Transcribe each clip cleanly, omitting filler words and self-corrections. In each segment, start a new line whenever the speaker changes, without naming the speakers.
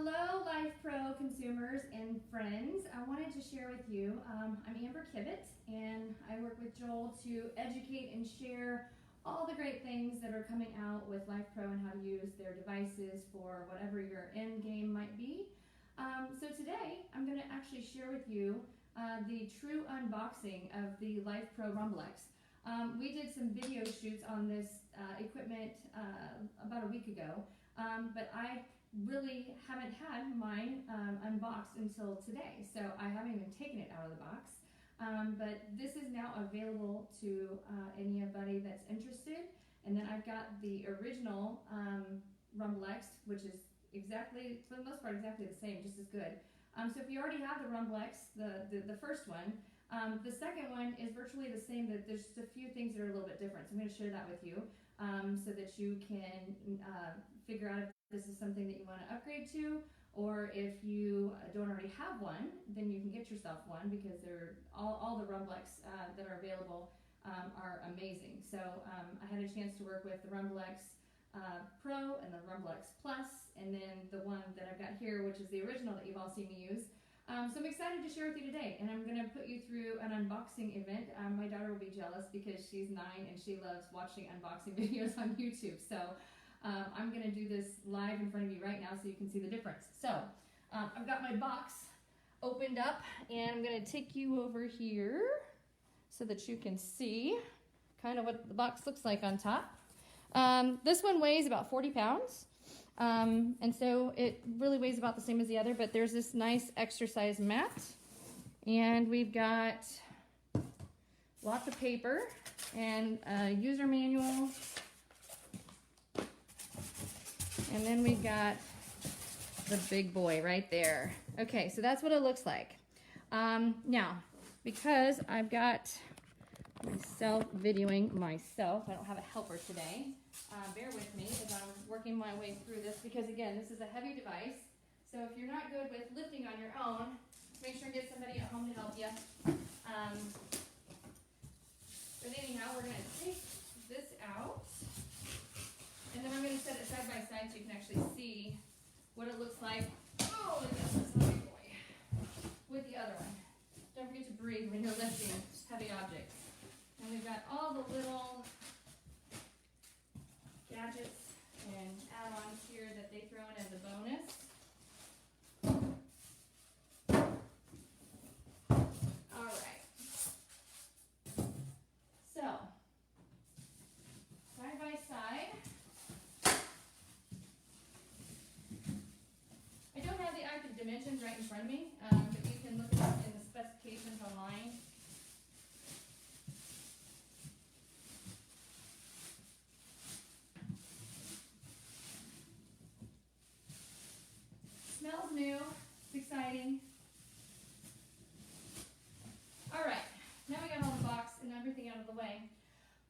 Hello, Lifepro consumers and friends. I wanted to share with you, I'm Amber Kivett, and I work with Joel to educate and share all the great things that are coming out with Lifepro and how to use their devices for whatever your end game might be. So today, I'm going to actually share with you the true unboxing of the Lifepro Rumblex. We did some video shoots on this equipment about a week ago, but I really haven't had mine unboxed until today, so I haven't even taken it out of the box. But this is now available to anybody that's interested. And then I've got the original Rumblex, which is exactly, for the most part, exactly the same, just as good. So if you already have the Rumblex, the first one, the second one is virtually the same. That there's just a few things that are a little bit different. So I'm going to share that with you so that you can figure out if this is something that you want to upgrade to, or if you don't already have one, then you can get yourself one, because they're all the Rumblex that are available are amazing. So I had a chance to work with the Rumblex Pro and the Rumblex Plus, and then the one that I've got here, which is the original that you've all seen me use. So I'm excited to share with you today, and I'm going to put you through an unboxing event. My daughter will be jealous because she's 9 and she loves watching unboxing videos on YouTube. So I'm going to do this live in front of you right now so you can see the difference. So I've got my box opened up, and I'm going to take you over here so that you can see kind of what the box looks like on top. This one weighs about 40 pounds. And so it really weighs about the same as the other, but there's this nice exercise mat, and we've got lots of paper and a user manual, and then we've got the big boy right there. Okay, so that's what it looks like. Now, because I've got myself videoing myself, I don't have a helper today. Bear with me as I'm working my way through this, because again, this is a heavy device. So if you're not good with lifting on your own, make sure to get somebody at home to help you. But anyhow, we're going to take this out, and then I'm going to set it side by side so you can actually see what it looks like. Oh, this is a big boy. With the other one. Don't forget to breathe when you're lifting heavy objects. And we've got all the little gadgets and add-ons here that they throw in as a bonus. All right. So, side by side. I don't have the active dimensions right in front of me, but you can look it up in the specifications online. Smells new. It's exciting. All right, now we got all the box and everything out of the way.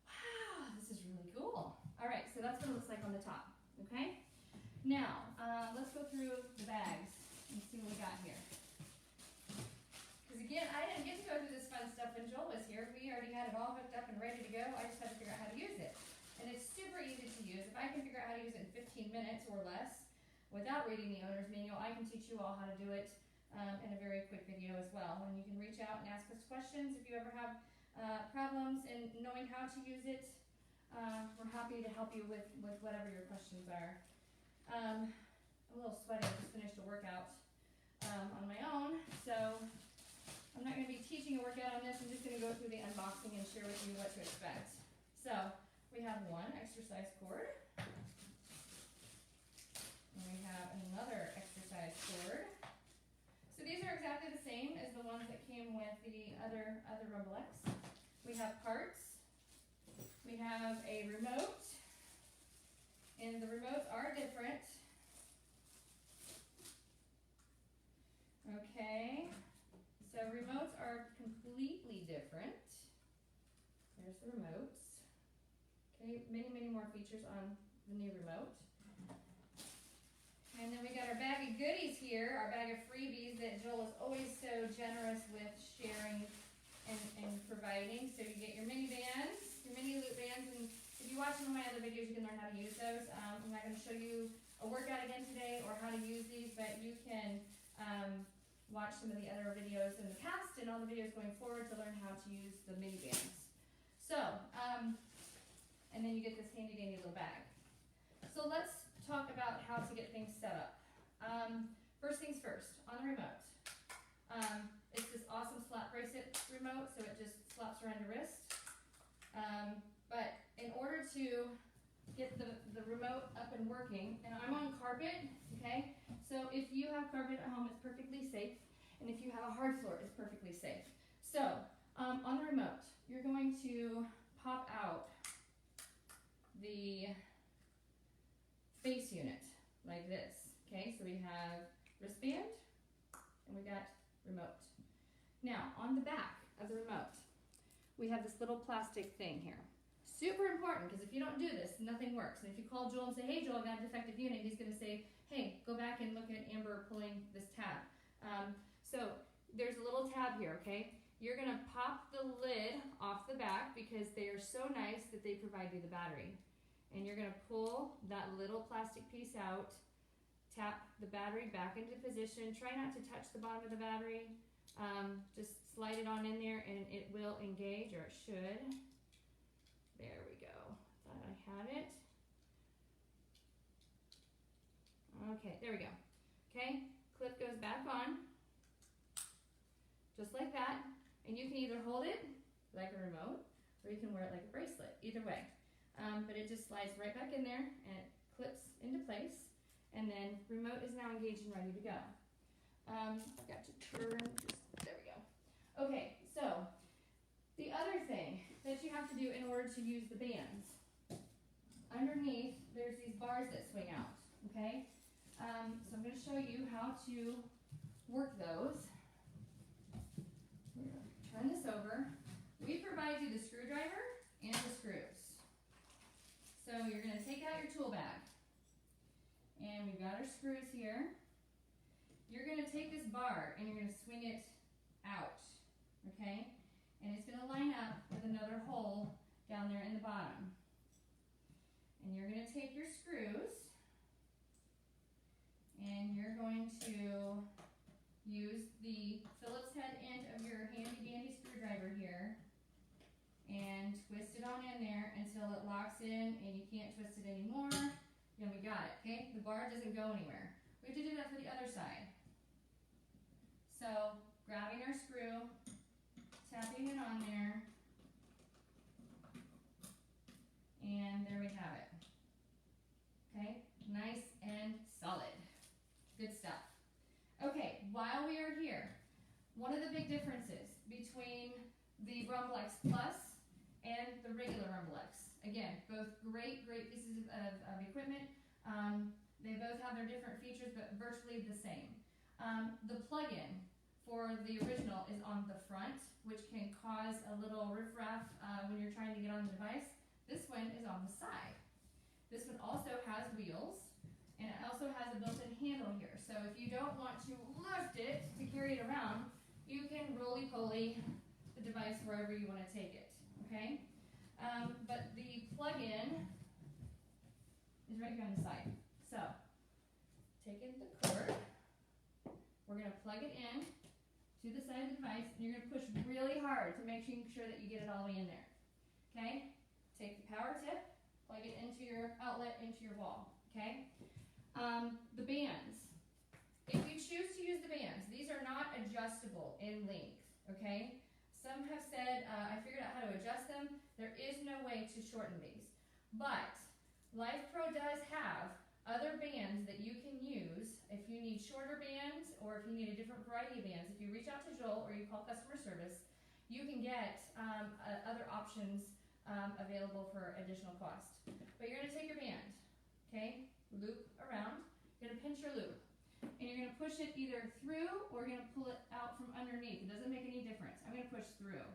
Wow, this is really cool. All right, so that's what it looks like on the top, okay? Now, let's go through the bags and see what we got here. Because again, I didn't get to go through this fun stuff when Joel was here. We already had it all hooked up and ready to go. I just had to figure out how to use it. And it's super easy to use. If I can figure out how to use it in 15 minutes or less, without reading the owner's manual, I can teach you all how to do it in a very quick video as well. And you can reach out and ask us questions if you ever have problems in knowing how to use it. We're happy to help you with whatever your questions are. I'm a little sweaty. I just finished a workout on my own, so I'm not going to be teaching a workout on this. I'm just going to go through the unboxing and share with you what to expect. So we have one exercise cord. And we have another exercise cord. So these are exactly the same as the ones that came with the other Rumblex. We have parts. We have a remote. And the remotes are different. Okay. So remotes are completely different. There's the remotes. Okay, many more features on the new remote. And then we got our bag of goodies here, our bag of freebies that Joel is always so generous with sharing and providing. So you get your mini bands, your mini loop bands, and if you watch some of my other videos, you can learn how to use those. I'm not going to show you a workout again today or how to use these, but you you can watch some of the other videos in the past and all the videos going forward to learn how to use the mini bands. So, and then you get this handy dandy little bag. So let's talk about how to get things set up. First things first, on the remote. It's this awesome slap bracelet remote, so it just slaps around your wrist. But in order to get the remote up and working, and I'm on carpet, okay? So if you have carpet at home, it's perfectly safe. And if you have a hard floor, it's perfectly safe. So on the remote, you're going to pop out the face unit like this, okay? So we have wristband and we got remote. Now on the back of the remote, we have this little plastic thing here. Super important, because if you don't do this, nothing works. And if you call Joel and say, hey Joel, I got a defective unit, he's gonna say, hey, go back and look at Amber pulling this tab. So there's a little tab here, okay? You're gonna pop the lid off the back because they are so nice that they provide you the battery. And you're gonna pull that little plastic piece out, tap the battery back into position. Try not to touch the bottom of the battery. Just slide it on in there and it will engage, or it should. There we go. Thought I had it. Okay, there we go. Okay, clip goes back on, just like that. And you can either hold it like a remote, or you can wear it like a bracelet, either way. But it just slides right back in there and it clips into place. And then remote is now engaged and ready to go. I forgot to turn, there we go. Okay, so the other thing that you have to do in order to use the bands, underneath there's these bars that swing out, okay? So I'm going to show you how to work those. We're going to turn this over. We provide you the screwdriver and the screws. So you're going to take out your tool bag. And we've got our screws here. You're going to take this bar and you're going to swing it out, okay? And it's going to line up with another hole down there in the bottom. And you're going to take your screws and you're going to use the Phillips head end of your handy dandy screwdriver here and twist it on in there until it locks in and you can't twist it anymore. And we got it, okay? The bar doesn't go anywhere. We have to do that for the other side. So, grabbing our screw, tapping it on there, and there we have it. Okay, nice and solid. Good stuff. Okay, while we are here, one of the big differences between the Rumblex Plus and the regular Rumblex. Again, both great pieces of equipment. They both have their different features, but virtually the same. The plug-in for the original is on the front, which can cause a little riffraff when you're trying to get on the device. This one is on the side. This one also has wheels, and it also has a built-in handle here. So if you don't want to lift it to carry it around, you can roly-poly the device wherever you want to take it, okay? But the plug-in is right here on the side. So, taking the cord, we're going to plug it in to the side of the device, and you're going to push really hard to make sure that you get it all the way in there. Okay? Take the power tip, plug it into your outlet, into your wall. Okay? The bands. If you choose to use the bands, these are not adjustable in length. Okay? Some have said, I figured out how to adjust them. There is no way to shorten these. But Lifepro does have other bands that you can use if you need shorter bands or if you need a different variety of bands. If you reach out to Joel or you call customer service, you can get other options available for additional cost. But you're going to take your band, okay, loop around. You're going to pinch your loop. And you're going to push it either through or you're going to pull it out from underneath. It doesn't make any difference. I'm going to push through,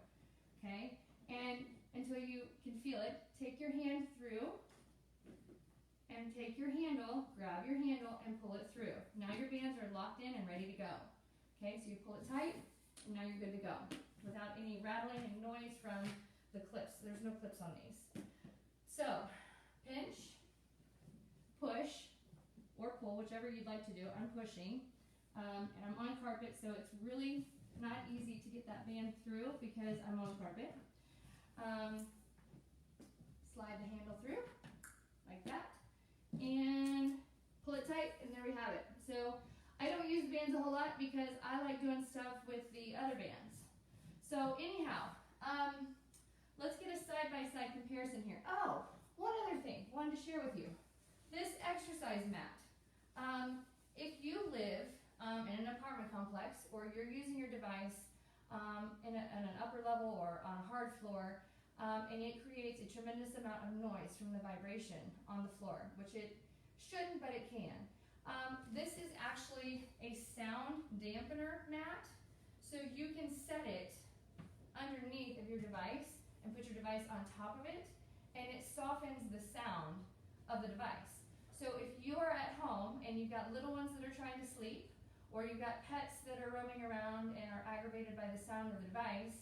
okay? And until you can feel it, take your hand through and take your handle, grab your handle and pull it through. Now your bands are locked in and ready to go. Okay, so you pull it tight and now you're good to go without any rattling and noise from the clips. There's no clips on these. So, pinch, push, or pull, whichever you'd like to do. I'm pushing. And I'm on carpet, so it's really not easy to get that band through because I'm on carpet. Slide the handle through, like that, and pull it tight, and there we have it. So I don't use the bands a whole lot because I like doing stuff with the other bands. So anyhow, let's get a side-by-side comparison here. Oh, one other thing I wanted to share with you. This exercise mat. If you live in an apartment complex or you're using your device in an upper level or on a hard floor, and it creates a tremendous amount of noise from the vibration on the floor, which it shouldn't, but it can. This is actually a sound dampener mat, so you can set it underneath of your device and put your device on top of it, and it softens the sound of the device. So if you are at home and you've got little ones that are trying to sleep, or you've got pets that are roaming around and are aggravated by the sound of the device,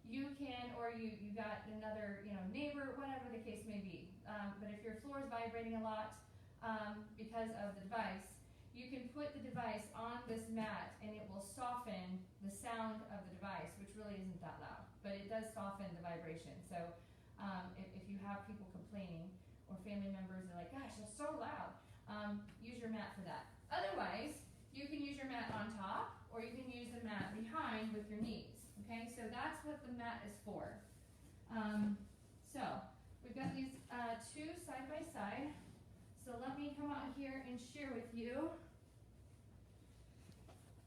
you can, or you got another neighbor, whatever the case may be. But if your floor is vibrating a lot because of the device, you can put the device on this mat and it will soften the sound of the device, which really isn't that loud, but it does soften the vibration. So if you have people complaining or family members are like, gosh, that's so loud, use your mat for that. Otherwise, you can use your mat on top, or you can use the mat behind with your knees. Okay, so that's what the mat is for. So we've got these two side by side. So let me come out here and share with you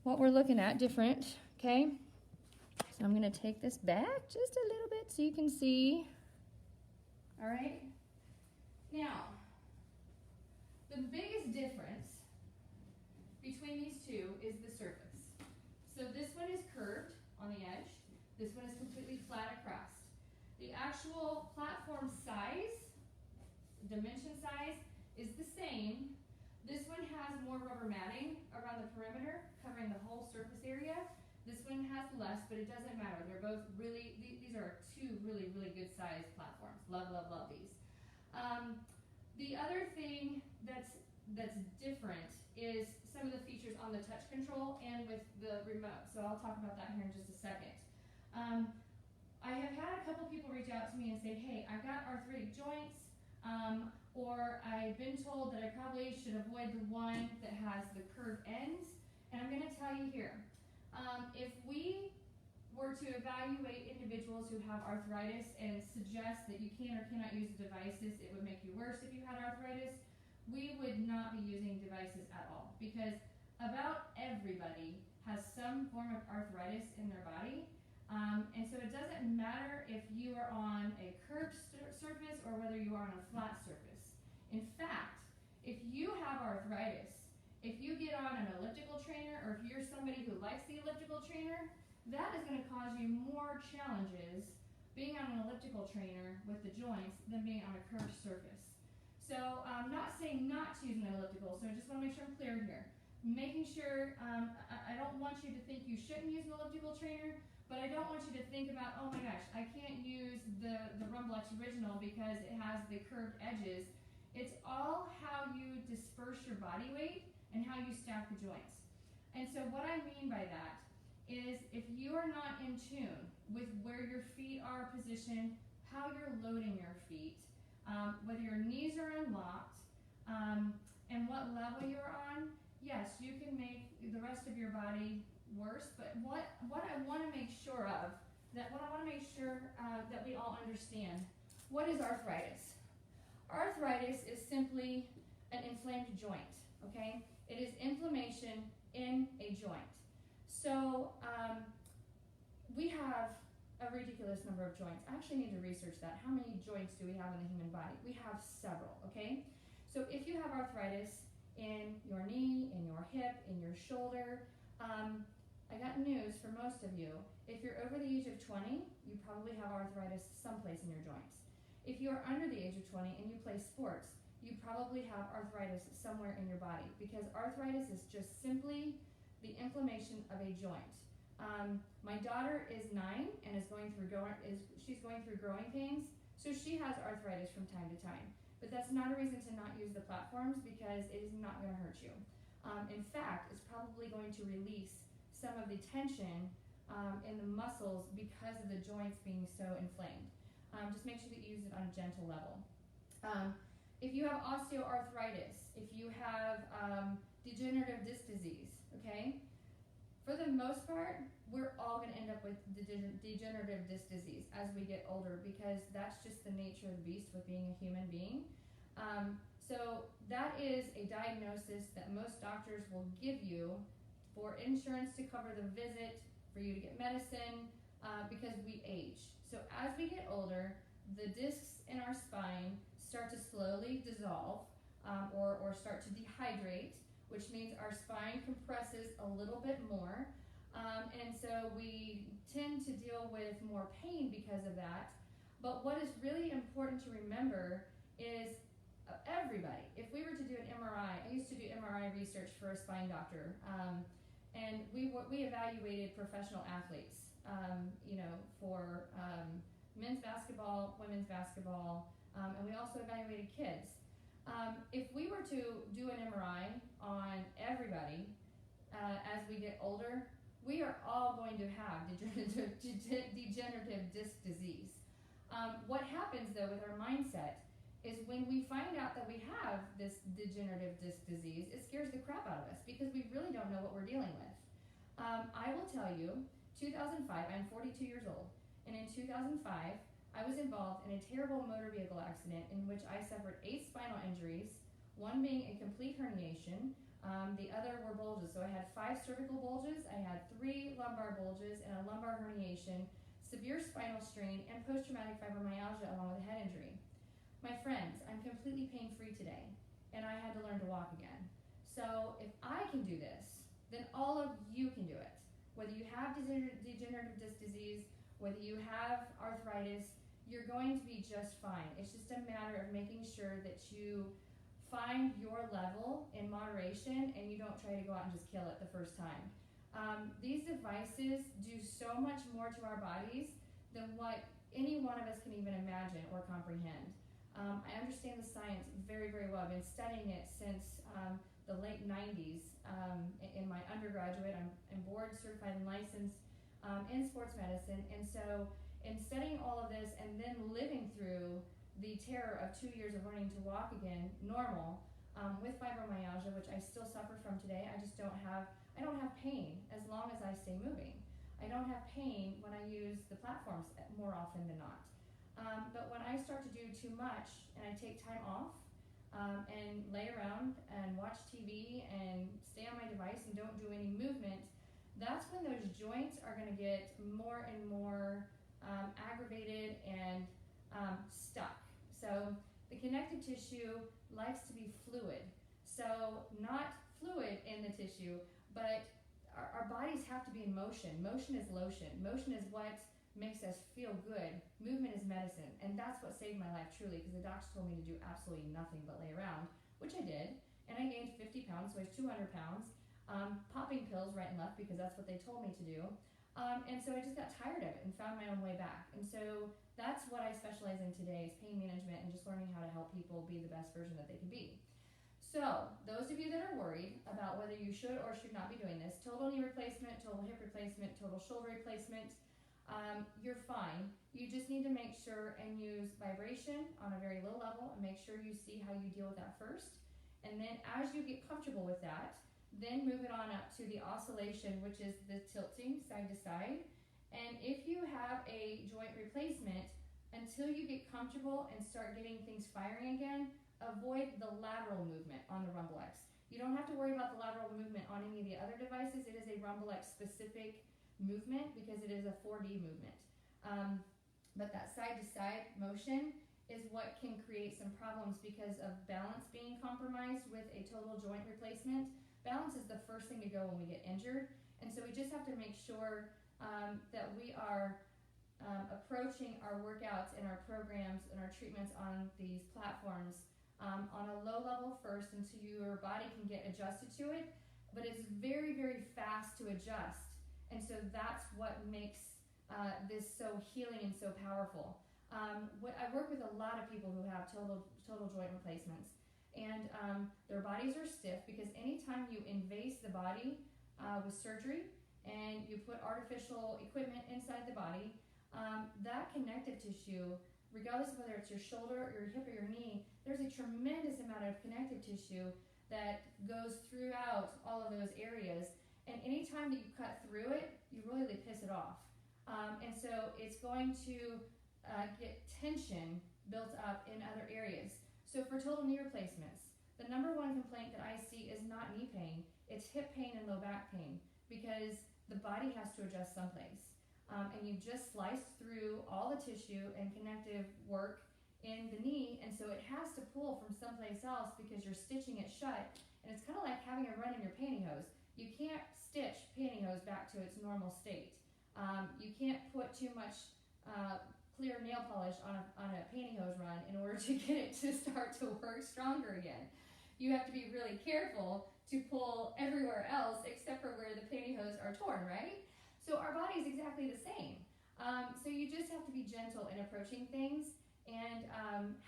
what we're looking at different. Okay, so I'm going to take this back just a little bit so you can see. All right. Now, the biggest difference between these two is the surface. So this one is curved on the edge. This one is completely flat across. The actual platform size, dimension size, is the same. This one has more rubber matting around the perimeter, covering the whole surface area. This one has less, but it doesn't matter. They're both really, these are two really, really good sized platforms. Love, love, love these. The other thing that's different is some of the features on the touch control and with the remote. So I'll talk about that here in just a second. I have had a couple people reach out to me and say, hey, I've got arthritic joints, or I've been told that I probably should avoid the one that has the curved ends. And I'm going to tell you here, if we were to evaluate individuals who have arthritis and suggest that you can or cannot use the devices, it would make you worse if you had arthritis, we would not be using devices at all, because about everybody has some form of arthritis in their body. And so it doesn't matter if you are on a curved surface or whether you are on a flat surface. In fact, if you have arthritis, if you get on an elliptical trainer, or if you're somebody who likes the elliptical trainer, that is going to cause you more challenges being on an elliptical trainer with the joints than being on a curved surface. So I'm not saying not to use an elliptical, so I just want to make sure I'm clear here. Making sure, I don't want you to think you shouldn't use an elliptical trainer, but I don't want you to think about, oh my gosh, I can't use the Rumblex original because it has the curved edges. It's all how you disperse your body weight and how you stack the joints. And so what I mean by that is if you are not in tune with where your feet are positioned, how you're loading your feet, whether your knees are unlocked, and what level you're on, yes, you can make the rest of your body worse, but what I want to make sure of, that we all understand, what is arthritis? Arthritis is simply an inflamed joint, okay? It is inflammation in a joint. So we have a ridiculous number of joints. I actually need to research that. How many joints do we have in the human body? We have several, okay? So if you have arthritis in your knee, in your hip, in your shoulder, I got news for most of you. If you're over the age of 20, you probably have arthritis someplace in your joints. If you're under the age of 20 and you play sports, you probably have arthritis somewhere in your body, because arthritis is just simply the inflammation of a joint. My daughter is 9 and she's going through growing pains, so she has arthritis from time to time. But that's not a reason to not use the platforms, because it is not going to hurt you. In fact, it's probably going to release some of the tension in the muscles because of the joints being so inflamed. Just make sure that you use it on a gentle level. If you have osteoarthritis, if you have degenerative disc disease, okay, for the most part, we're all going to end up with degenerative disc disease as we get older, because that's just the nature of the beast with being a human being. So that is a diagnosis that most doctors will give you for insurance to cover the visit, for you to get medicine, because we age. So as we get older, the discs in our spine start to slowly dissolve or start to dehydrate, which means our spine compresses a little bit more. And so we tend to deal with more pain because of that. But what is really important to remember is everybody, if we were to do an MRI, I used to do MRI research for a spine doctor, and we evaluated professional athletes, for men's basketball, women's basketball, and we also evaluated kids. If we were to do an MRI on everybody as we get older, we are all going to have degenerative disc disease. What happens though with our mindset is when we find out that we have this degenerative disc disease, it scares the crap out of us because we really don't know what we're dealing with. I will tell you, 2005, I'm 42 years old, and in 2005, I was involved in a terrible motor vehicle accident in which I suffered 8 spinal injuries, one being a complete herniation, the other were bulges. So I had 5 cervical bulges, I had 3 lumbar bulges, and a lumbar herniation, severe spinal strain, and post-traumatic fibromyalgia along with a head injury. My friends, I'm completely pain-free today, and I had to learn to walk again. So if I can do this, then all of you can do it. Whether you have degenerative disc disease, whether you have arthritis, you're going to be just fine. It's just a matter of making sure that you find your level in moderation and you don't try to go out and just kill it the first time. These devices do so much more to our bodies than what any one of us can even imagine or comprehend. I understand the science very, very well. I've been studying it since the late 90s. In my undergraduate, I'm board certified and licensed in sports medicine. And so in studying all of this and then living through the terror of 2 years of learning to walk again, normal, with fibromyalgia, which I still suffer from today, I don't have pain as long as I stay moving. I don't have pain when I use the platforms more often than not. But when I start to do too much and I take time off and lay around and watch TV and stay on my device and don't do any movement, that's when those joints are going to get more and more aggravated and stuck. So the connective tissue likes to be fluid. So not fluid in the tissue, but our bodies have to be in motion. Motion is lotion. Motion is what makes us feel good. Movement is medicine. And that's what saved my life truly, because the doctors told me to do absolutely nothing but lay around, which I did. And I gained 50 pounds, so I was 200 pounds, popping pills right and left because that's what they told me to do. And so I just got tired of it and found my own way back. And so that's what I specialize in today, is pain management and just learning how to help people be the best version that they can be. So those of you that are worried about whether you should or should not be doing this, total knee replacement, total hip replacement, total shoulder replacement, you're fine. You just need to make sure and use vibration on a very low level and make sure you see how you deal with that first. And then as you get comfortable with that, then move it on up to the oscillation, which is the tilting side to side. And if you have a joint replacement, until you get comfortable and start getting things firing again, avoid the lateral movement on the Rumblex. You don't have to worry about the lateral movement on any of the other devices. It is a Rumblex specific movement because it is a 4D movement. But that side to side motion is what can create some problems because of balance being compromised with a total joint replacement. Balance is the first thing to go when we get injured. And so we just have to make sure that we are approaching our workouts and our programs and our treatments on these platforms on a low level first until your body can get adjusted to it. But it's very, very fast to adjust. And so that's what makes this so healing and so powerful. I work with a lot of people who have total joint replacements. and their bodies are stiff, because anytime you invase the body with surgery and you put artificial equipment inside the body, that connective tissue, regardless of whether it's your shoulder, your hip, or your knee, there's a tremendous amount of connective tissue that goes throughout all of those areas. And anytime that you cut through it, you really piss it off. And so it's going to get tension built up in other areas. So for total knee replacements, the number one complaint that I see is not knee pain, it's hip pain and low back pain, because the body has to adjust someplace. And you've just sliced through all the tissue and connective work in the knee, and so it has to pull from someplace else because you're stitching it shut. And it's kind of like having a run in your pantyhose. You can't stitch pantyhose back to its normal state. You can't put too much clear nail polish on a pantyhose run in order to get it to start to work stronger again. You have to be really careful to pull everywhere else except for where the pantyhose are torn, right? So our body is exactly the same. So you just have to be gentle in approaching things, and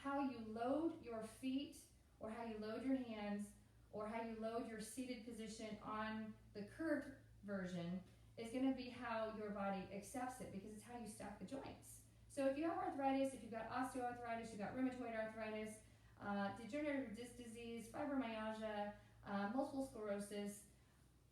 how you load your feet, or how you load your hands, or how you load your seated position on the curved version is going to be how your body accepts it, because it's how you stack the joints. So if you have arthritis, if you've got osteoarthritis, you've got rheumatoid arthritis, degenerative disc disease, fibromyalgia, multiple sclerosis,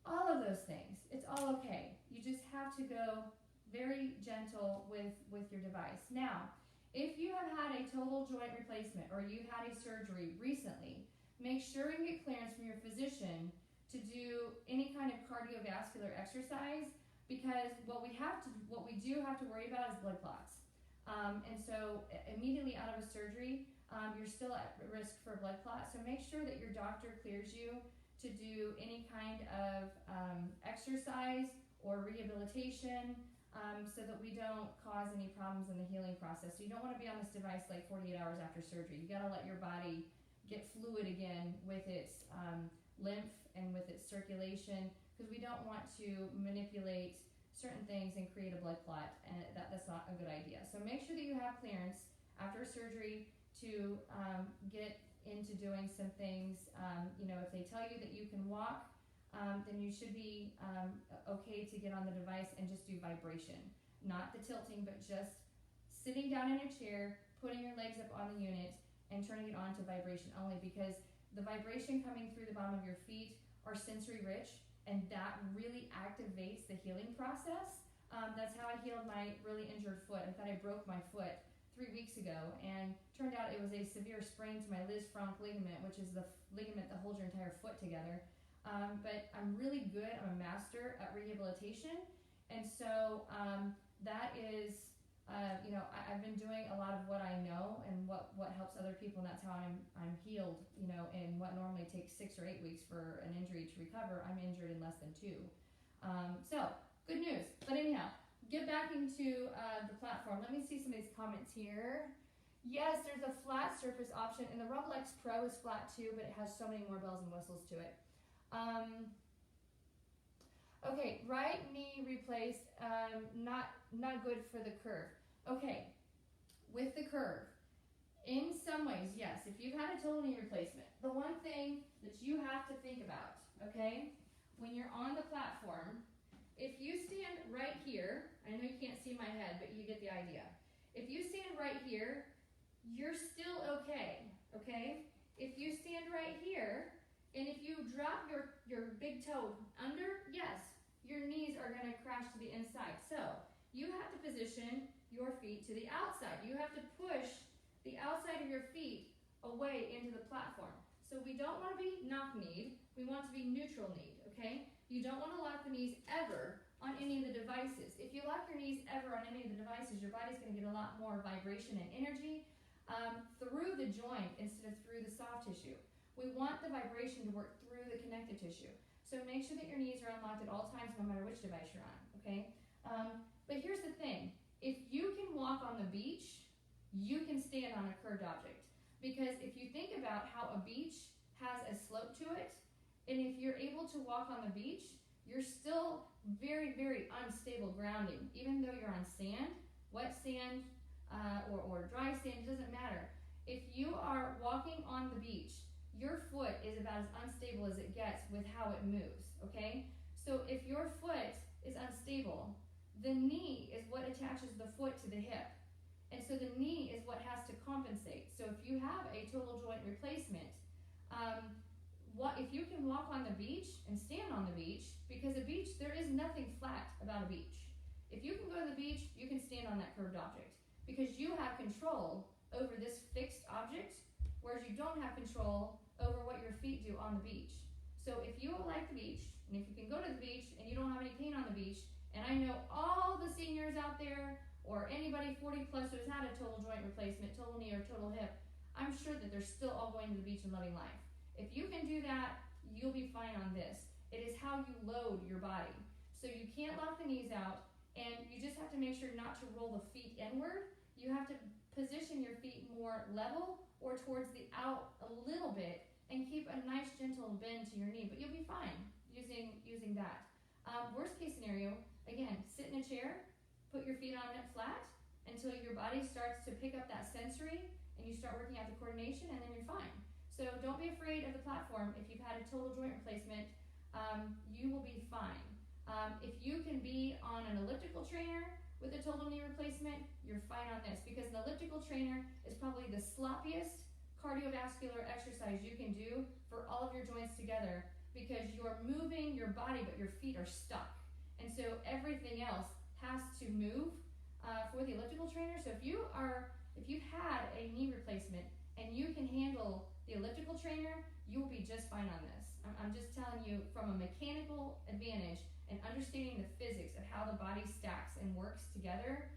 all of those things, it's all okay. You just have to go very gentle with your device. Now, if you have had a total joint replacement, or you had a surgery recently, make sure you get clearance from your physician to do any kind of cardiovascular exercise, because what we do have to worry about is blood clots. And so immediately out of a surgery, you're still at risk for a blood clot. So make sure that your doctor clears you to do any kind of exercise or rehabilitation, so that we don't cause any problems in the healing process. So you don't want to be on this device like 48 hours after surgery. You got to let your body get fluid again with its lymph and with its circulation, because we don't want to manipulate certain things and create a blood clot, and that's not a good idea. So make sure that you have clearance after surgery to get into doing some things. If they tell you that you can walk, then you should be okay to get on the device and just do vibration. Not the tilting, but just sitting down in a chair, putting your legs up on the unit, and turning it on to vibration only, because the vibration coming through the bottom of your feet are sensory rich, and that really activates the healing process. That's how I healed my really injured foot. I thought I broke my foot 3 weeks ago, and turned out it was a severe sprain to my Liz Franck ligament, which is the ligament that holds your entire foot together. But I'm really good. I'm a master at rehabilitation, and so that is, I've been doing a lot of what I know and what helps other people, and that's how I'm healed. In what normally takes 6 or 8 weeks for an injury to recover, I'm injured in less than 2. So good news. But anyhow, get back into the platform. Let me see some of these comments here. Yes, there's a flat surface option, and the Rumblex Pro is flat too, but it has so many more bells and whistles to it. Okay, right knee replaced, not good for the curve. Okay, with the curve, in some ways, yes, if you've had a total knee replacement, the one thing that you have to think about, okay, when you're on the platform, if you stand right here, I know you can't see my head, but you get the idea. If you stand right here, you're still okay, okay? If you stand right here, and if you drop your big toe under, yes, your knees are going to crash to the inside. So you have to position your feet to the outside. You have to push the outside of your feet away into the platform. So we don't want to be knock-kneed. We want to be neutral-kneed, okay? You don't want to lock the knees ever on any of the devices. If you lock your knees ever on any of the devices, your body's going to get a lot more vibration and energy through the joint instead of through the soft tissue. We want the vibration to work through the connective tissue. So make sure that your knees are unlocked at all times, no matter which device you're on, okay? But here's the thing. If you can walk on the beach, you can stand on a curved object. Because if you think about how a beach has a slope to it, and if you're able to walk on the beach, you're still very, very unstable grounding. Even though you're on sand, wet sand, or dry sand, it doesn't matter. If you are walking on the beach, your foot is about as unstable as it gets with how it moves, okay? So if your foot is unstable, the knee is what attaches the foot to the hip. And so the knee is what has to compensate. So if you have a total joint replacement, if you can walk on the beach and stand on the beach, because a beach, there is nothing flat about a beach. If you can go to the beach, you can stand on that curved object because you have control over this fixed object, whereas you don't have control over what your feet do on the beach. So if you like the beach, and if you can go to the beach and you don't have any pain on the beach, and I know all the seniors out there or anybody 40 plus who's had a total joint replacement, total knee or total hip, I'm sure that they're still all going to the beach and loving life. If you can do that, you'll be fine on this. It is how you load your body. So you can't lock the knees out, and you just have to make sure not to roll the feet inward. You have to position your feet more level or towards the out a little bit and keep a nice gentle bend to your knee, but you'll be fine using that. Worst case scenario, again, sit in a chair, put your feet on it flat until your body starts to pick up that sensory and you start working out the coordination, and then you're fine. So don't be afraid of the platform. If you've had a total joint replacement, you will be fine. If you can be on an elliptical trainer with a total knee replacement, you're fine on this, because an elliptical trainer is probably the sloppiest cardiovascular exercise you can do for all of your joints together, because you're moving your body but your feet are stuck, and so everything else has to move for the elliptical trainer. So if you've had a knee replacement and you can handle the elliptical trainer, you will be just fine on this. I'm just telling you from a mechanical advantage and understanding the physics of how the body stacks and works together,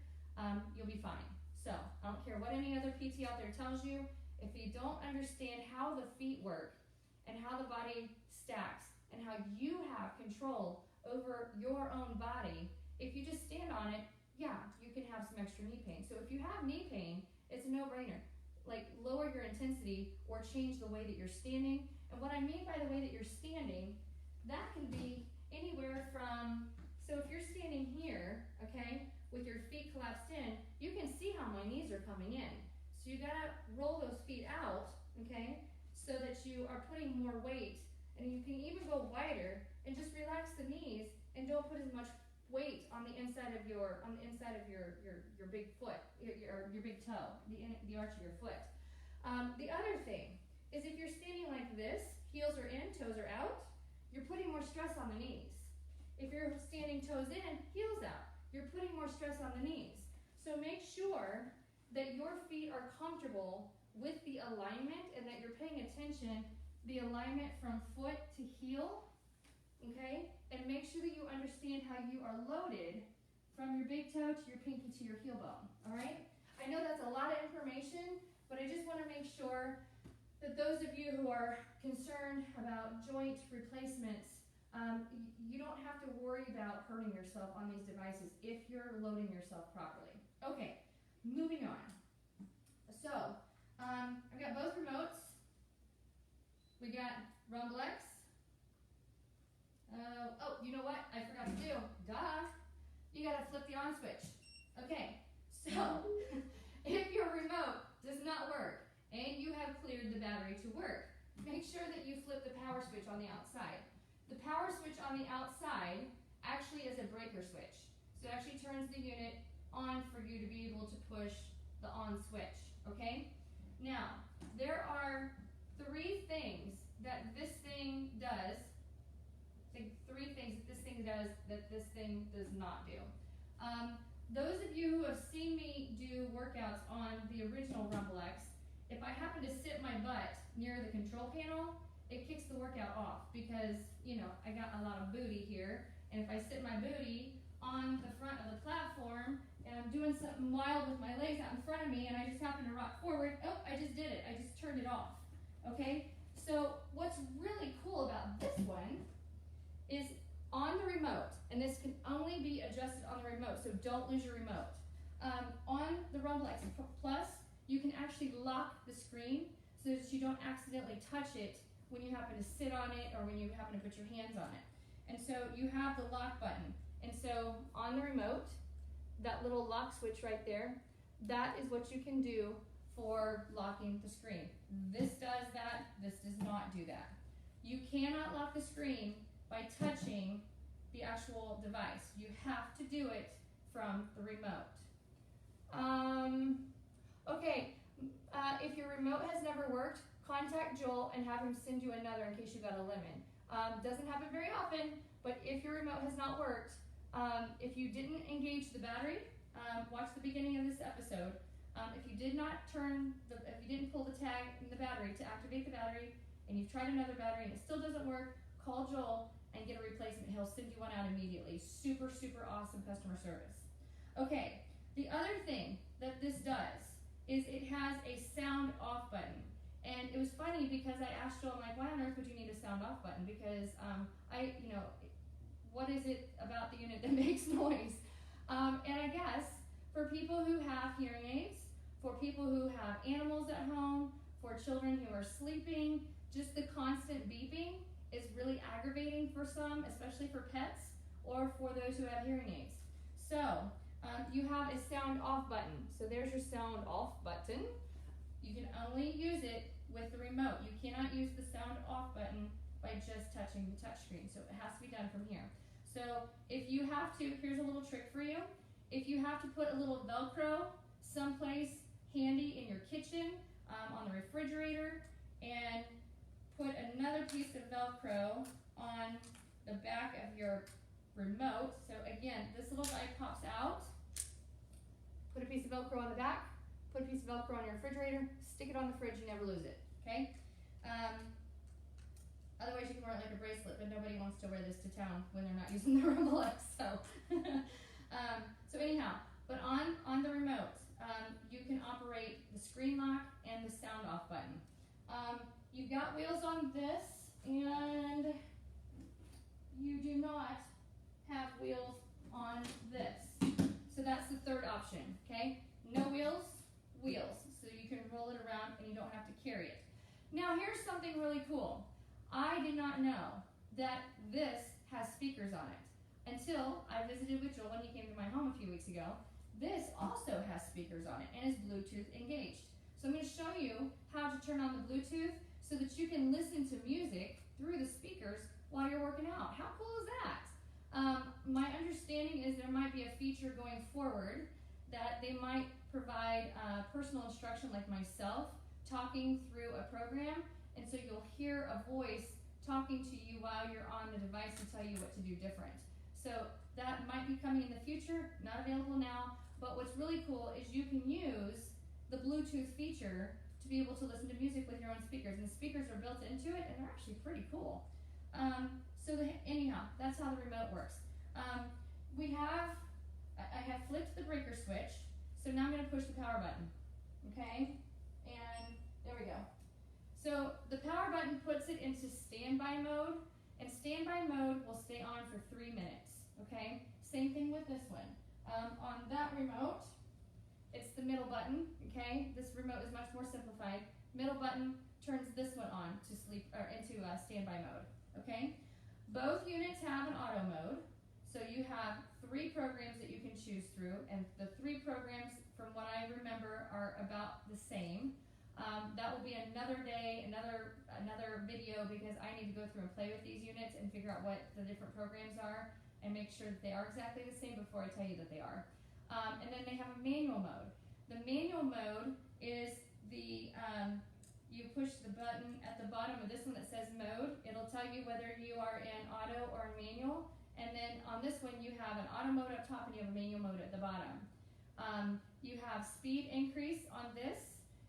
you'll be fine. So I don't care what any other PT out there tells you, if you don't understand how the feet work and how the body stacks and how you have control over your own body, if you just stand on it, yeah, you can have some extra knee pain. So if you have knee pain, it's a no-brainer. Like, lower your intensity or change the way that you're standing. And what I mean by the way that you're standing, that can be anywhere from, so if you're standing here, okay, with your feet collapsed in, you can see how my knees are coming in. So you gotta roll those feet out, okay, so that you are putting more weight. And you can even go wider and just relax the knees and don't put as much weight on the inside of your big foot, your big toe, the arch of your foot. The other thing is, if you're standing like this, heels are in, toes are out, you're putting more stress on the knees. If you're standing toes in, heels out, you're putting more stress on the knees. So make sure that your feet are comfortable with the alignment and that you're paying attention, the alignment from foot to heel, okay? And make sure that you understand how you are loaded from your big toe to your pinky to your heel bone, all right? I know that's a lot of information, but I just want to make sure that those of you who are concerned about joint replacements, you don't have to worry about hurting yourself on these devices if you're loading yourself properly. Okay, moving on. So, I've got both remotes. We got Rumblex. Oh, you know what? I forgot to do. Duh. You gotta flip the on switch. Okay, so if your remote does not work and you have cleared the battery to work, make sure that you flip the power switch on the outside. The power switch on the outside actually is a breaker switch. So it actually turns the unit on for you to be able to push the on switch, okay? Now, there are three things that this thing does. Three things that this thing does that this thing does not do. Those of you who have seen me do workouts on the original Rumblex, if I happen to sit my butt near the control panel, it kicks the workout off because, you know, I got a lot of booty here, and if I sit my booty on the front of the platform and I'm doing something wild with my legs out in front of me and I just happen to rock forward, oh, I just did it. I just turned it off, okay? So what's really cool about this one is on the remote, and this can only be adjusted on the remote, so don't lose your remote. On the Rumblex Plus, you can actually lock the screen so that you don't accidentally touch it when you happen to sit on it or when you happen to put your hands on it. And so you have the lock button. And so on the remote, that little lock switch right there, that is what you can do for locking the screen. This does that, this does not do that. You cannot lock the screen by touching the actual device. You have to do it from the remote. If your remote has never worked, contact Joel and have him send you another in case you got a lemon. Doesn't happen very often, but if your remote has not worked, if you didn't engage the battery, watch the beginning of this episode. If you did not if you didn't pull the tag in the battery to activate the battery, and you've tried another battery and it still doesn't work, call Joel and get a replacement. He'll send you one out immediately. Super, super awesome customer service. Okay, the other thing that this does is it has a sound off button. And it was funny because I asked Joel, I'm like, why on earth would you need a sound off button? Because what is it about the unit that makes noise? And I guess for people who have hearing aids, for people who have animals at home, for children who are sleeping, just the constant beeping is really aggravating for some, especially for pets or for those who have hearing aids. So you have a sound off button. So there's your sound off button. You can only use it with the remote. You cannot use the sound off button by just touching the touch screen. So it has to be done from here. So if you have to, here's a little trick for you. If you have to put a little Velcro someplace handy in your kitchen, on the refrigerator, and put another piece of Velcro on the back of your remote. So again, this little guy pops out. Put a piece of Velcro on the back. Put a piece of Velcro on your refrigerator, stick it on the fridge, you never lose it, okay? Otherwise you can wear it like a bracelet, but nobody wants to wear this to town when they're not using the Rumblex, so. So anyhow, but on the remote, you can operate the screen lock and the sound off button. You've got wheels on this, and you do not have wheels on this. So that's the third option, okay? No wheels, wheels, so you can roll it around and you don't have to carry it. Now here's something really cool. I did not know that this has speakers on it until I visited with Joel when he came to my home a few weeks ago. This also has speakers on it and is Bluetooth engaged. So I'm going to show you how to turn on the Bluetooth so that you can listen to music through the speakers while you're working out. How cool is that? My understanding is there might be a feature going forward that they might provide personal instruction like myself talking through a program, and so you'll hear a voice talking to you while you're on the device to tell you what to do different. So that might be coming in the future, not available now, but what's really cool is you can use the Bluetooth feature to be able to listen to music with your own speakers, and the speakers are built into it and they're actually pretty cool. Anyhow, that's how the remote works. I have flipped the breaker switch, so now I'm going to push the power button, okay? And there we go. So the power button puts it into standby mode, and standby mode will stay on for 3 minutes, okay? Same thing with this one. On that remote, it's the middle button, okay? This remote is much more simplified. Middle button turns this one on to into standby mode, okay? Both units have an auto mode, so you have 3 programs that you can choose through, and the 3 programs, from what I remember, are about the same. That will be another day, another video, because I need to go through and play with these units and figure out what the different programs are and make sure that they are exactly the same before I tell you that they are. And then they have a manual mode. The manual mode is you push the button at the bottom of this one that says mode. It'll tell you whether you are in auto or in manual. And then on this one, you have an auto mode up top and you have a manual mode at the bottom. You have speed increase on this,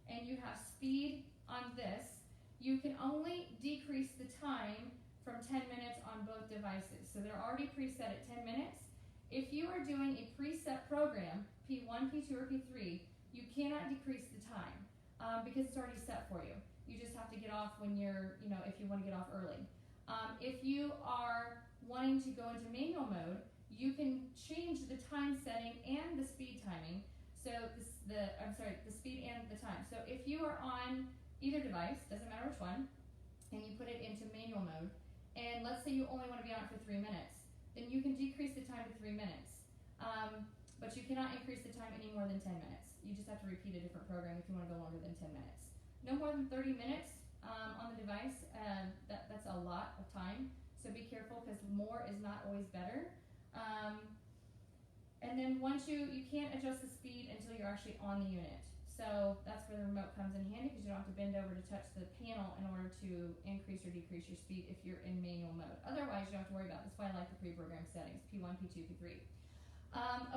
and you have speed on this. You can only decrease the time from 10 minutes on both devices. So they're already preset at 10 minutes. If you are doing a preset program, P1, P2, or P3, you cannot decrease the time because it's already set for you. You just have to get off when you're, if you want to get off early. If you are wanting to go into manual mode, you can change the time setting and the speed timing. So the speed and the time. So if you are on either device, doesn't matter which one, and you put it into manual mode, and let's say you only want to be on it for 3 minutes, then you can decrease the time to 3 minutes. but you cannot increase the time any more than 10 minutes. You just have to repeat a different program if you want to go longer than 10 minutes. No more than 30 minutes on the device. That's a lot of time, so be careful because more is not always better. And then once you can't adjust the speed until you're actually on the unit. So that's where the remote comes in handy, because you don't have to bend over to touch the panel in order to increase or decrease your speed if you're in manual mode. Otherwise, you don't have to worry about it. That's why I like the pre-programmed settings, P1, P2, P3.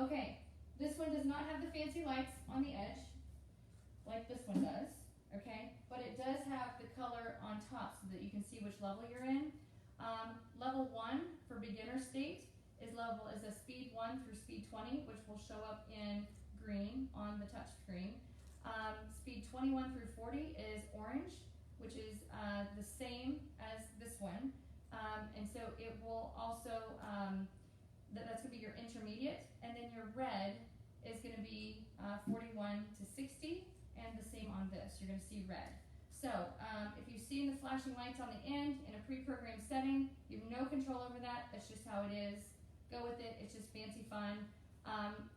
Okay, this one does not have the fancy lights on the edge like this one does, okay? But it does have the color on top so that you can see which level you're in. Level 1 for beginner state is a speed 1 through speed 20, which will show up in green on the touch screen. Speed 21 through 40 is orange, which is the same as this one. And so it will also, that's going to be your intermediate, and then your red is going to be 41 to 60, and the same on this. You're going to see red. So if you've seen the flashing lights on the end in a pre-programmed setting, you have no control over that. That's just how it is. Go with it. It's just fancy fun.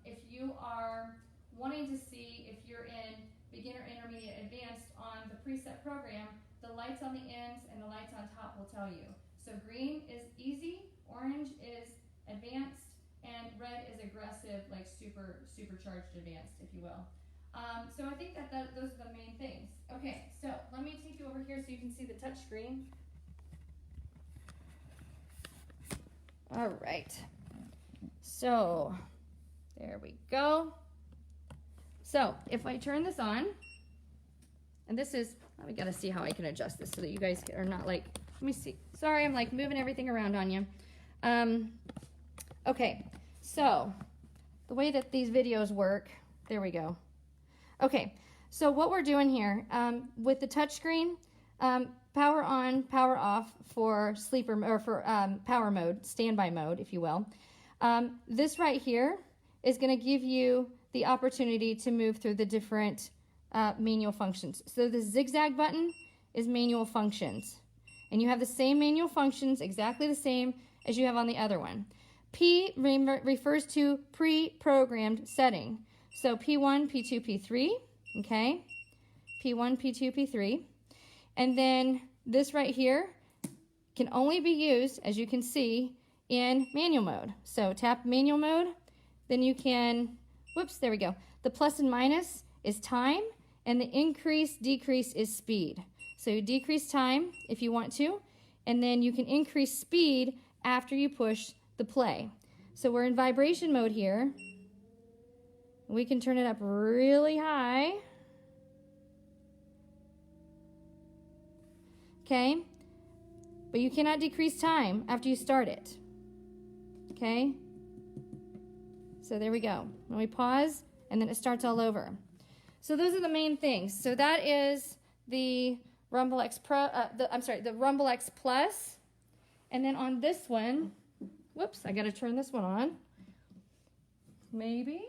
If you are wanting to see if you're in beginner, intermediate, advanced on the preset program, the lights on the ends and the lights on top will tell you. So green is easy, orange is advanced, and red is aggressive, like supercharged advanced, if you will. So I think that those are the main things. Okay, so let me take you over here so you can see the touch screen. All right. So there we go. So if I turn this on, and this is, we gotta see how I can adjust this so that you guys are not like, let me see. Sorry, I'm like moving everything around on you. Okay, so the way that these videos work, there we go. Okay, so what we're doing here with the touch screen, power on, power off for sleeper or for power mode, standby mode, if you will. This right here is going to give you the opportunity to move through the different manual functions. So the zigzag button is manual functions, and you have the same manual functions, exactly the same as you have on the other one. P refers to pre-programmed setting. So P1, P2, P3, okay? P1, P2, P3. And then this right here can only be used, as you can see, in manual mode. So tap manual mode, then you can, whoops, there we go. The plus and minus is time, and the increase, decrease is speed. So you decrease time if you want to, and then you can increase speed after you push the play. So we're in vibration mode here. We can turn it up really high. Okay? But you cannot decrease time after you start it. Okay? So there we go. When we pause, and then it starts all over. So those are the main things. So that is the Rumblex Pro, the Rumblex Plus. And then on this one, whoops, I got to turn this one on. Maybe.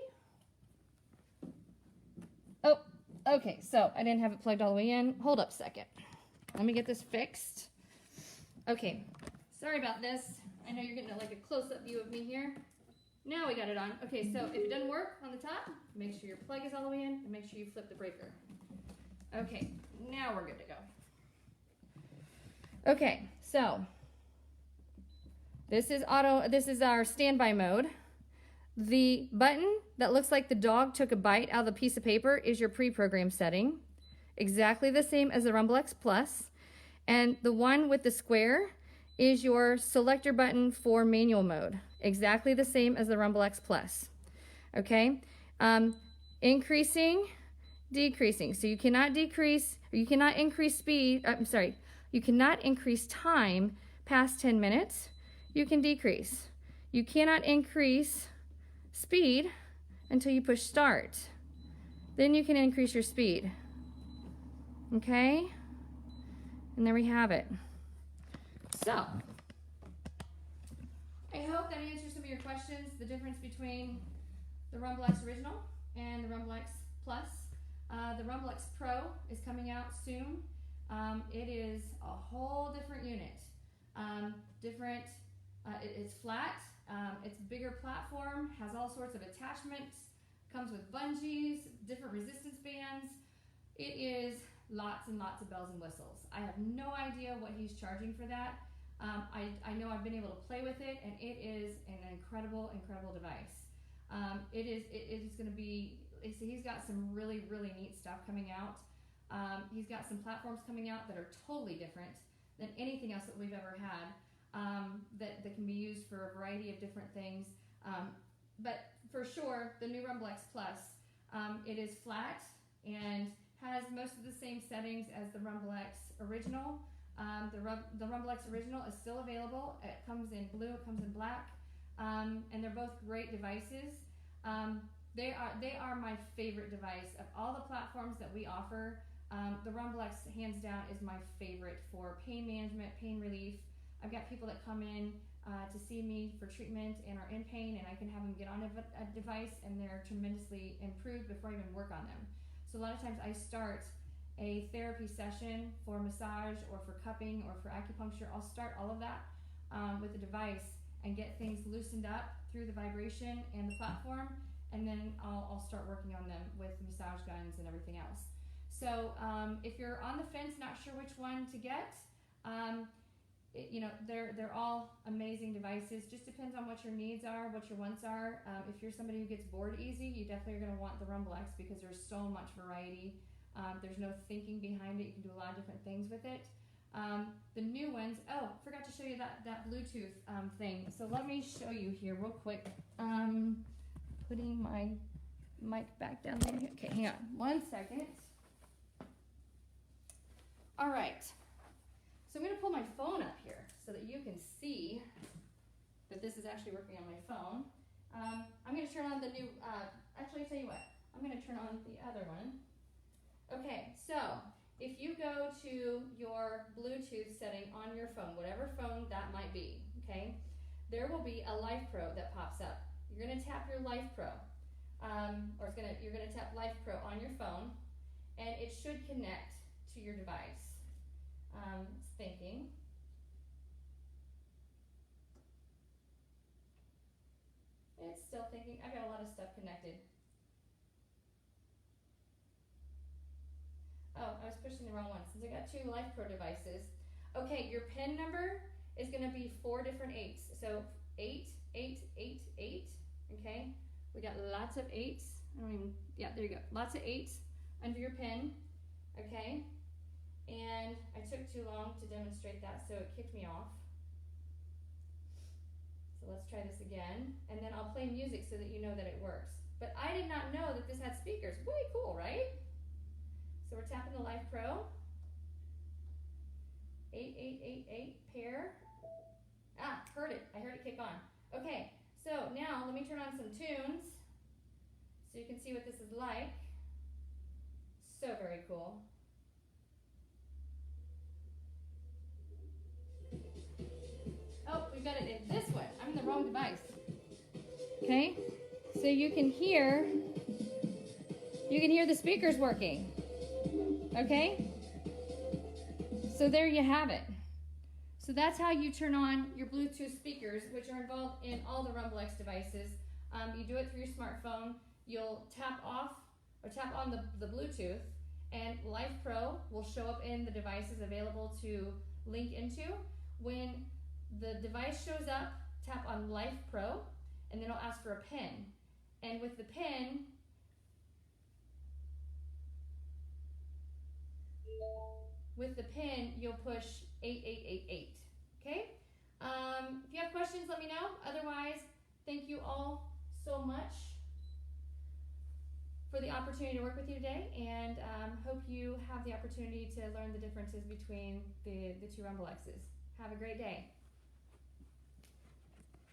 Oh, okay, so I didn't have it plugged all the way in. Hold up a second. Let me get this fixed. Okay, sorry about this. I know you're getting like a close-up view of me here. Now we got it on. Okay, so if it doesn't work on the top, make sure your plug is all the way in, and make sure you flip the breaker. Okay, now we're good to go. Okay, so this is our standby mode. The button that looks like the dog took a bite out of the piece of paper is your pre-programmed setting. Exactly the same as the Rumblex Plus. And the one with the square is your selector button for manual mode. Exactly the same as the Rumblex Plus. Okay? Increasing, decreasing. So you cannot decrease, or you cannot increase speed, you cannot increase time past 10 minutes. You can decrease. You cannot increase speed until you push start. Then you can increase your speed. Okay? And there we have it. So, I hope that answers some of your questions, the difference between the Rumblex Original and the Rumblex Plus. The Rumblex Pro is coming out soon. It is a whole different unit. It's flat. It's a bigger platform, has all sorts of attachments, comes with bungees, different resistance bands. It is lots and lots of bells and whistles. I have no idea what he's charging for that. I know I've been able to play with it, and it is an incredible, incredible device. It is going to be, he's got some really, really neat stuff coming out. He's got some platforms coming out that are totally different than anything else that we've ever had, that can be used for a variety of different things. But for sure, the new Rumblex Plus, it is flat and has most of the same settings as the Rumblex Original. The Rumblex Original is still available. It comes in blue, it comes in black, and they're both great devices. They are my favorite device of all the platforms that we offer. The Rumblex, hands down, is my favorite for pain management, pain relief. I've got people that come in to see me for treatment and are in pain, and I can have them get on a device, and they're tremendously improved before I even work on them. So a lot of times I start a therapy session for massage or for cupping or for acupuncture. I'll start all of that with the device and get things loosened up through the vibration and the platform, and then I'll start working on them with massage guns and everything else. So if you're on the fence, not sure which one to get, they're all amazing devices. Just depends on what your needs are, what your wants are. If you're somebody who gets bored easy, you definitely are going to want the Rumblex because there's so much variety. There's no thinking behind it. You can do a lot of different things with it. The new ones, forgot to show you that Bluetooth thing. So let me show you here real quick. Putting my mic back down there. Okay, hang on 1 second. All right. So I'm going to pull my phone up here so that you can see that this is actually working on my phone. I'm going to turn on the new, actually, I'll tell you what. I'm going to turn on the other one. Okay, so if you go to your Bluetooth setting on your phone, whatever phone that might be, okay, there will be a Lifepro that pops up. You're going to tap your Lifepro, you're going to tap Lifepro on your phone, and it should connect to your device. It's thinking. It's still thinking. I've got a lot of stuff connected. Oh, I was pushing the wrong one since I got 2 Lifepro devices. Okay, your PIN number is going to be 4 different 8s. So 8, 8, 8, 8. Okay, we got lots of 8s. There you go. Lots of 8s under your PIN. Okay, and I took too long to demonstrate that, so it kicked me off. So let's try this again, and then I'll play music so that you know that it works. But I did not know that this had speakers. Way cool, right? So we're tapping the Lifepro. 8888 pair. Heard it. I heard it kick on. Okay, so now let me turn on some tunes so you can see what this is like. So very cool. Oh, we've got it in this one. I'm in the wrong device. Okay, so you can hear the speakers working. Okay, so there you have it. So that's how you turn on your Bluetooth speakers, which are involved in all the Rumblex devices. You do it through your smartphone. You'll tap off or tap on the Bluetooth, and Lifepro will show up in the devices available to link into. When the device shows up, tap on Lifepro, and then it'll ask for a PIN. And with the PIN, you'll push 8888. Okay? If you have questions, let me know. Otherwise, thank you all so much for the opportunity to work with you today, and hope you have the opportunity to learn the differences between the 2 Rumblexes. Have a great day.